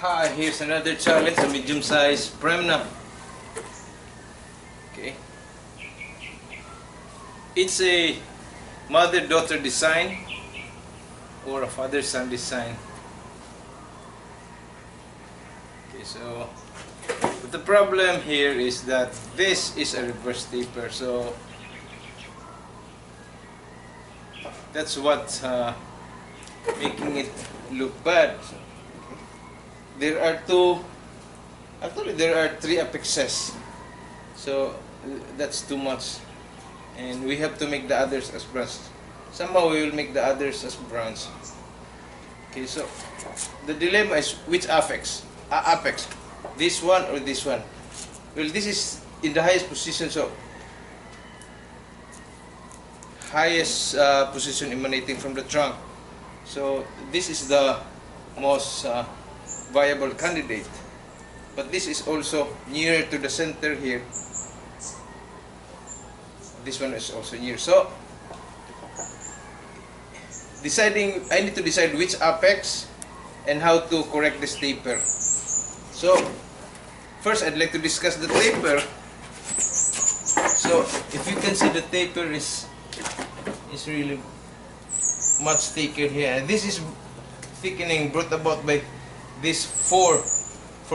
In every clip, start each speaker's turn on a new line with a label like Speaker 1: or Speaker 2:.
Speaker 1: Hi, here's another challenge, a medium-sized premna. Okay. It's a mother-daughter design or a father-son design. Okay, so but the problem here is that this is a reverse taper, so that's what making it look bad. There are three apexes, so that's too much, and we have to make the others as bronze. Somehow we will make the others as bronze. Okay, so the dilemma is which apex, this one or this one. Well, this is in the highest position, so highest position emanating from the trunk, so this is the most viable candidate, but this is also nearer to the center here. This one is also near, so I need to decide which apex and how to correct this taper. So first I'd like to discuss the taper. So if you can see, the taper is really much thicker here, and this is thickening brought about by these four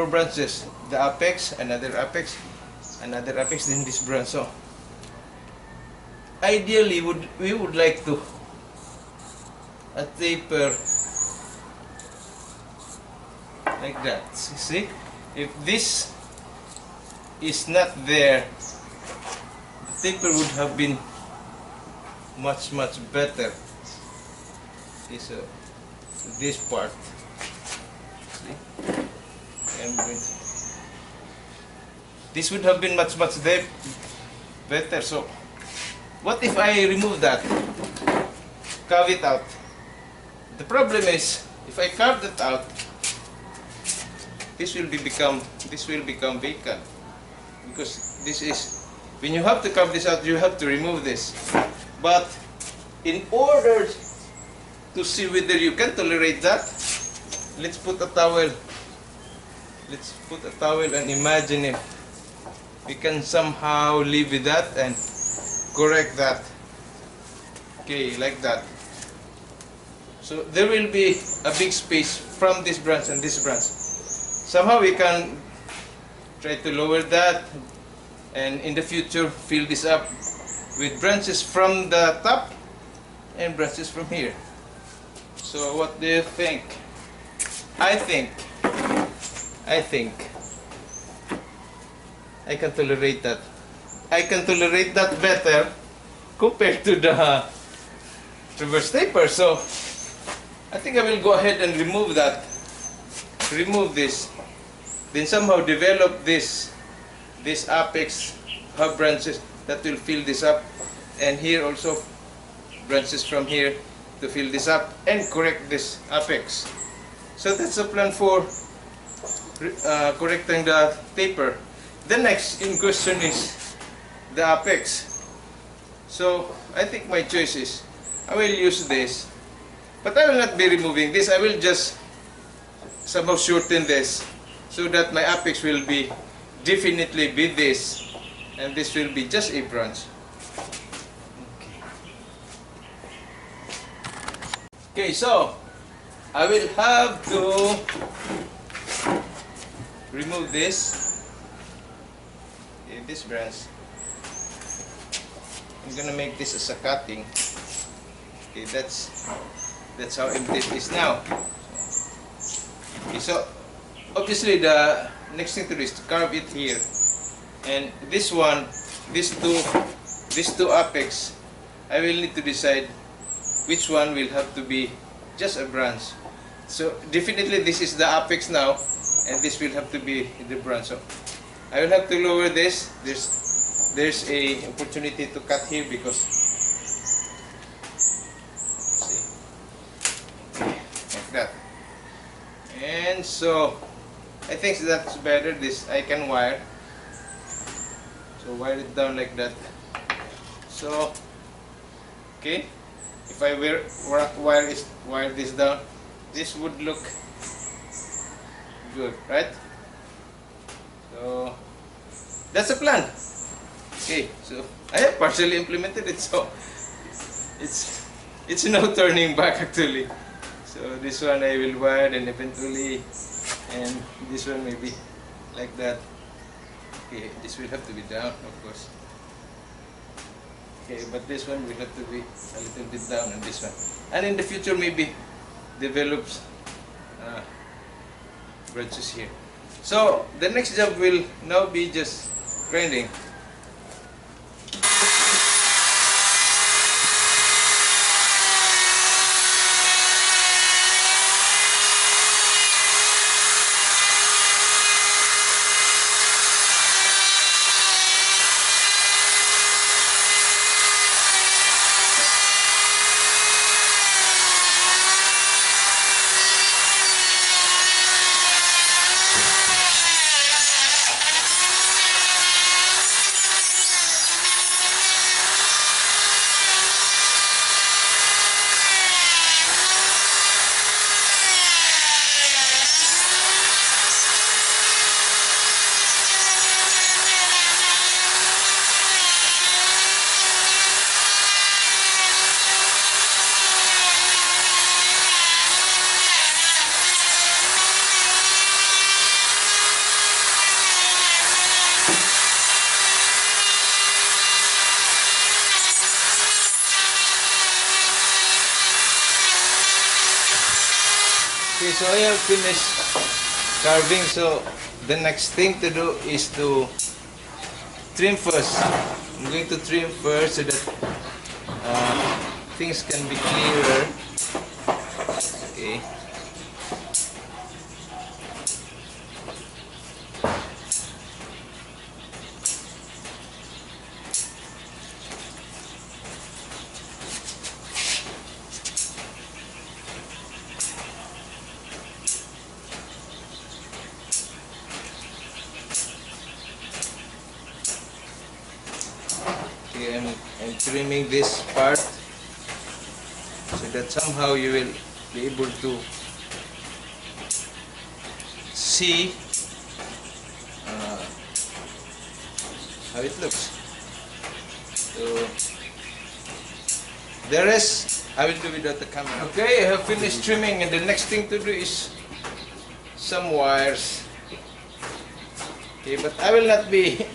Speaker 1: branches: the apex, another apex, then this branch. So ideally we would like to a taper like that. See, if this is not there, the taper would have been much better. Okay, so this part, and this would have been much better. So what if I remove that, carve it out? The problem is, if I carve that out, this will become vacant, because this is, when you have to carve this out, you have to remove this. But in order to see whether you can tolerate that, let's put a towel. Let's put a towel and imagine if we can somehow live with that and correct that. Okay, like that. So there will be a big space from this branch and this branch. Somehow we can try to lower that, and in the future fill this up with branches from the top and branches from here. So what do you think? I think I can tolerate that. I can tolerate that better compared to the reverse taper. So I think I will go ahead and remove that. Remove this. Then somehow develop this apex, have branches that will fill this up, and here also branches from here to fill this up and correct this apex. So that's a plan for correcting the taper. The next in question is the apex. So I think my choice is, I will use this, but I will not be removing this. I will just somehow shorten this so that my apex will be definitely be this, and this will be just a branch. Okay, so I will have to remove this. Okay, this branch. I'm gonna make this as a cutting. Okay, that's how empty it is now. Okay, so obviously the next thing to do is to carve it here, and this one, these two apex, I will need to decide which one will have to be just a branch. So definitely this is the apex now, and this will have to be the branch. So I will have to lower this. There's a opportunity to cut here, because see, like that. And so I think that's better. This I can wire. So wire it down like that. So okay, if I wire this down, this would look good, right? So that's the plan. Okay, so I have partially implemented it, so it's no turning back actually. So this one I will wire, and eventually, and this one maybe like that. Okay, this will have to be down, of course. Okay, but this one will have to be a little bit down, and this one, and in the future maybe develops branches here. So the next job will now be just grinding. Okay, so I have finished carving, so the next thing to do is to trim first. I'm going to trim first so that things can be clearer. Okay. I'm trimming this part so that somehow you will be able to see how it looks. So the rest I will do without the camera. Okay, I have finished trimming, and the next thing to do is some wires. Okay, but I will not be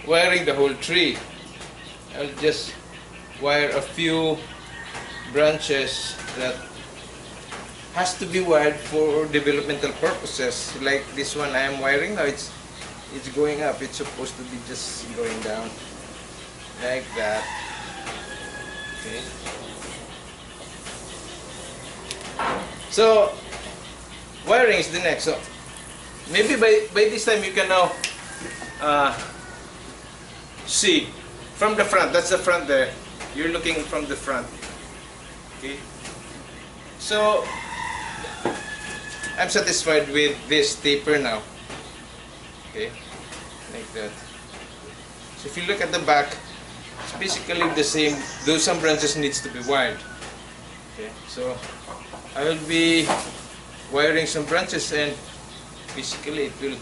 Speaker 1: wiring the whole tree. I'll just wire a few branches that has to be wired for developmental purposes. Like this one I am wiring now, it's going up. It's supposed to be just going down like that. Okay. So wiring is the next. So maybe by this time you can now see from the front. That's the front there. You're looking from the front. Okay. So I'm satisfied with this taper now. Okay, like that. So if you look at the back, it's basically the same, though some branches needs to be wired. Okay, so I will be wiring some branches, and basically it will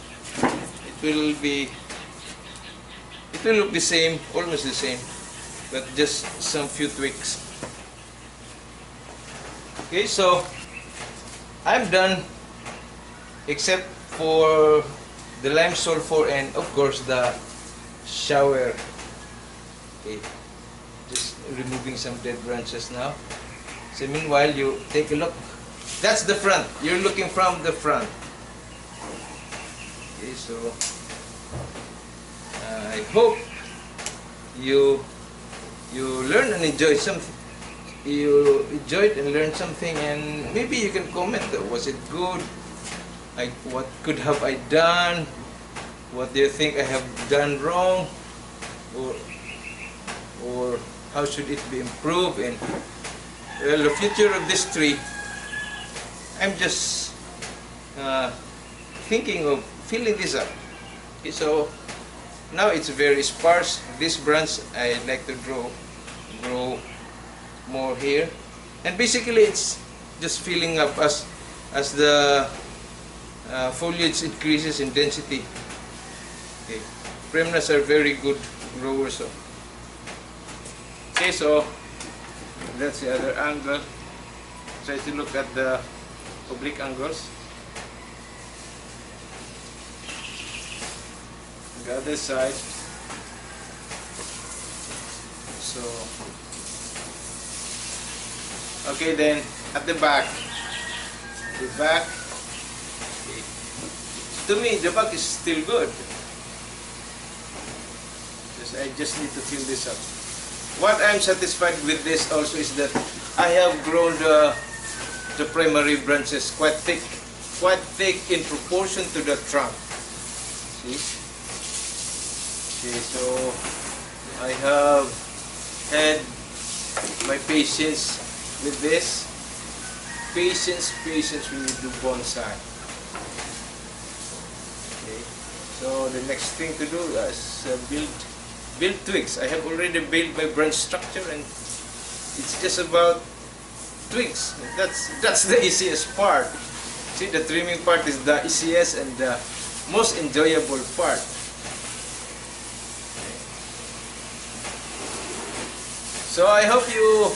Speaker 1: look the same, almost the same, but just some few tweaks. Okay, so I'm done, except for the lime sulfur and of course the shower. Okay, just removing some dead branches now. So meanwhile, you take a look. That's the front. You're looking from the front. Okay, so I hope you learn and enjoy something. You enjoyed and learned something, and maybe you can comment. Was it good? Like, what could have I done? What do you think I have done wrong? Or how should it be improved? And well, the future of this tree, I'm just thinking of filling this up. Okay, so now it's very sparse. This branch I'd like to grow more here, and basically it's just filling up as the foliage increases in density. Okay. Premnas are very good growers. So. Okay, so that's the other angle. Try to look at the oblique angles. The other side. So, okay, then at the back. The back. Okay. To me, the back is still good. I just need to fill this up. What I'm satisfied with this also is that I have grown the primary branches quite thick in proportion to the trunk. See? Okay, so I have had my patience with this. Patience when you do bonsai. Okay, so the next thing to do is build twigs. I have already built my branch structure, and it's just about twigs. That's the easiest part. See, the trimming part is the easiest and the most enjoyable part. So I hope you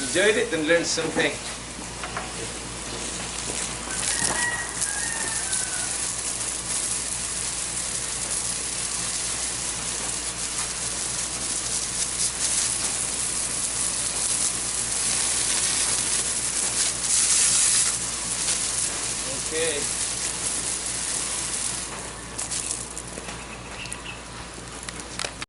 Speaker 1: enjoyed it and learned something.